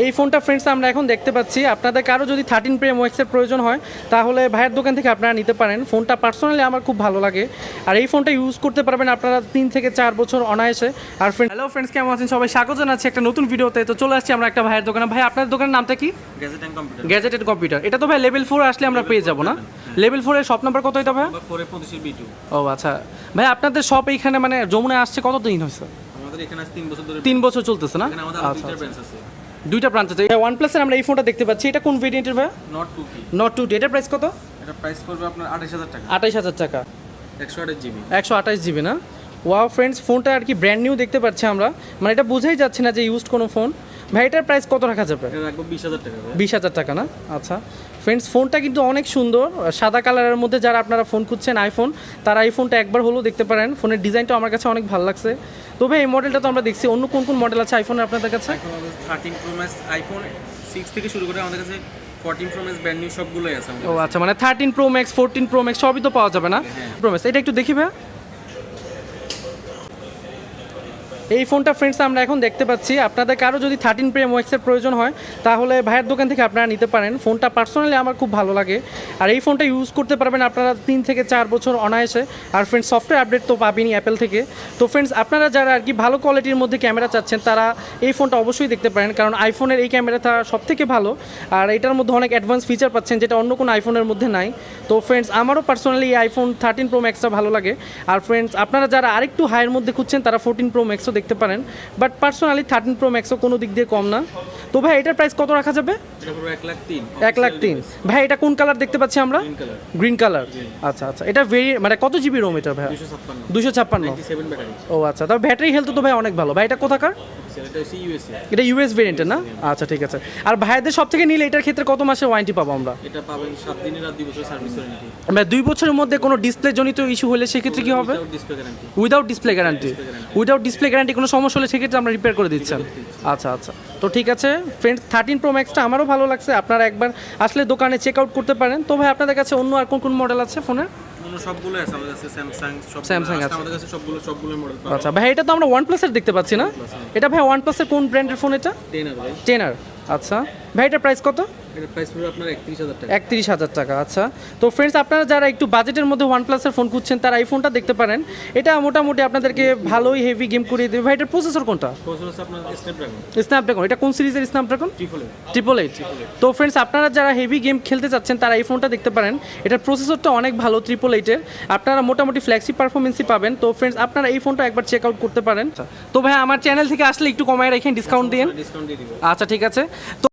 এই ফোনটা ফ্রেন্ডস আমরা এখন দেখতে পাচ্ছি। আপনাদের কারো যদি 13 Pro Max এর প্রয়োজন হয় তাহলে ভাইয়ের দোকান থেকে আপনারা নিতে পারেন। ফোনটা পার্সোনালি আমার খুব ভালো লাগে, আর এই ফোনটা ইউজ করতে পারবেন আপনারা 3 থেকে 4 বছর অনায়াসে। আর হ্যালো ফ্রেন্ডস, কেমন আছেন সবাই? স্বাগত জানাচ্ছি একটা নতুন ভিডিওতে। তো চলে আসছি আমরা একটা ভাইয়ের দোকানে। ভাই আপনার দোকানের নামটা কি? Gadget and computer. এটা তো ভাই লেভেল 4 আসলে আমরা পেয়ে যাবো না? লেভেল 4 এর শপ নাম্বার কত এটা ভাই? ও আচ্ছা ভাই, আপনাদের শপ এইখানে মানে যমুনায় আসছে কতদিন হয়েছে? আমাদের এখানে 3 বছর ধরে 3 বছর চলতেছে না? আচ্ছা, ব্রাঞ্চ আছে, দুইটা ব্রাঞ্চ আছে। OnePlus এর আমরা এই ফোনটা দেখতে পাচ্ছি। এটা কোন ভেরিয়েন্টের ভাই? Not 2T। এটার প্রাইস কত? এটা প্রাইস পড়বে আপনার 28000 টাকা। 28000 টাকা। 128 জিবি। 128 জিবি না? ওয়াও ফ্রেন্ডস, ফোনটা আর কি ব্র্যান্ড নিউ দেখতে পাচ্ছি আমরা, মানে এটা বোঝাই যাচ্ছে না যে ইউজড কোনো ফোন। ভাই এটার প্রাইস কত রাখা যাবে? এটা রাখবো 20000 টাকা। 20000 টাকা না? আচ্ছা ফ্রেন্ডস, ফোনটা কিন্তু অনেক সুন্দর, সাদা কালারের মধ্যে। যারা আপনারা ফোন খুঁজছেন আইফোন, তারা এই ফোনটা একবার হলেও দেখতে পারেন। ফোনের ডিজাইনটা আমার কাছে অনেক ভালো লাগছে। তো ভাই এই মডেলটা তো আমরা দেখছি, অন্য কোন কোন মডেল আছে আইফোনের আপনাদের কাছে? এখন 13 Pro Max, আইফোন 6 থেকে শুরু করে আমাদের কাছে 14 Pro Max ব্র্যান্ড নিউ সবগুলোই আছে আমাদের। ও আচ্ছা, মানে 13 Pro Max, 14 Pro Max সবই তো পাওয়া যাবে না? Pro Max এটা একটু দেখি ভাই। এই ফোনটা ফ্রেন্ডস আমরা এখন দেখতে পাচ্ছি। আপনাদের কারো যদি 13 Pro Max এর প্রয়োজন হয় তাহলে ভাইয়ের দোকান থেকে আপনারা নিতে পারেন। ফোনটা পার্সোনালি আমার খুব ভালো লাগে, আর এই ফোনটা ইউজ করতে পারবেন আপনারা 3 থেকে 4 বছর অনায়াসে। আর ফ্রেন্ডস সফটওয়্যার আপডেট তো পাবেনই অ্যাপেল থেকে। তো ফ্রেন্ডস আপনারা যারা আর কি ভালো কোয়ালিটির মধ্যে ক্যামেরা চাচ্ছেন তারা এই ফোনটা অবশ্যই দেখতে পারেন, কারণ আইফোনের এই ক্যামেরাটা সব থেকে ভালো, আর এটার মধ্যে অনেক অ্যাডভান্স ফিচার পাচ্ছেন যেটা অন্য কোনো আইফোনের মধ্যে নাই। তো ফ্রেন্ডস আমারও পার্সোনালি এই আইফোন 13 Pro Maxটা ভালো লাগে। আর ফ্রেন্ডস আপনারা যারা আরেকটু হাইয়ের মধ্যে খুঁজছেন তারা 14 Pro Maxও দেখতে পারেন, বাট পার্সোনালি 13 Pro Maxও কোনো দিক দিয়ে কম না। তো ভাই এটার প্রাইস কত রাখা যাবে? এটা পুরো 1,03,000। 1,03,000। ভাই এটা কোন কালার দেখতে পাচ্ছি আমরা? Green colour. আচ্ছা আচ্ছা, এটা মানে কত জিবি রোম এটা ভাই? 256। 97 ব্যাটারি। ও আচ্ছা, তবে ব্যাটারি হেলথ তো ভাই অনেক ভালো। ভাই এটা কোথাকার? এটা হচ্ছে ইউএসএ। এটা ইউএস ভেরিয়েন্টের না? আচ্ছা ঠিক আছে। আর ভাইদের সব থেকে নিলে এটার ক্ষেত্রে কত মাসের ওয়ারেন্টি পাবো আমরা? এটা পাবেন 7 দিনের আর 2 বছর সার্ভিস ওয়ারেন্টি। ভাই 2 বছরের মধ্যে কোনো ডিসপ্লে জনিত ইস্যু হলে সেক্ষেত্রে কি হবে? Without display guarantee. Without display guarantee কোনো সমস্যা হলে সেক্ষেত্রে আমরা রিপেয়ার করে দিচ্ছেন। আচ্ছা আচ্ছা, তো ঠিক আছে ফ্রেন্ডস, 13 Pro Maxটা আমারও ভালো লাগছে। আপনারা একবার আসলে দোকানে চেক আউট করতে পারেন। তো ভাই আপনাদের কাছে অন্য আর কোন কোন মডেল আছে ফোনের? সবগুলো আছে আমাদের কাছে, স্যামসাং আছে আমাদের কাছে, সবগুলো মডেল পাবেন। আচ্ছা ভাই, এটা তো আমরা OnePlus এর দেখতে পাচ্ছি না? এটা ভাই OnePlus এর কোন ব্র্যান্ডের ফোন এটা? 10 ভাই। 10 আচ্ছা ভাই, এটার প্রাইস কত? এটার প্রাইস পুরো আপনার 31000 টাকা। 31000 টাকা। আচ্ছা তো ফ্রেন্ডস আপনারা যারা একটু বাজেটের মধ্যে OnePlus এর ফোন খুঁজছেন তারা এই ফোনটা দেখতে পারেন। এটা মোটামুটি আপনাদেরকে ভালোই হেভি গেম করিয়ে দেবে। ভাই এটার প্রসেসর কোনটা? প্রসেসর আপনার স্ন্যাপড্রাগন। এটা কোন সিরিজের স্ন্যাপড্রাগন? 888। তো ফ্রেন্ডস আপনারা যারা হেভি গেম খেলতে চাচ্ছেন তারা এই ফোনটা দেখতে পারেন। এটার প্রসেসরটা অনেক ভালো, 888-এর। আপনারা মোটামুটি ফ্ল্যাগশিপ পারফরমেন্সই পাবেন। তো ফ্রেন্ডস আপনারা এই ফোনটা একবার চেক আউট করতে পারেন। তো ভাই আমার চ্যানেল থেকে আসলে একটু কমায় রেখে ডিসকাউন্ট দিন। ডিসকাউন্ট দিয়ে দিব। আচ্ছা ঠিক আছে। তো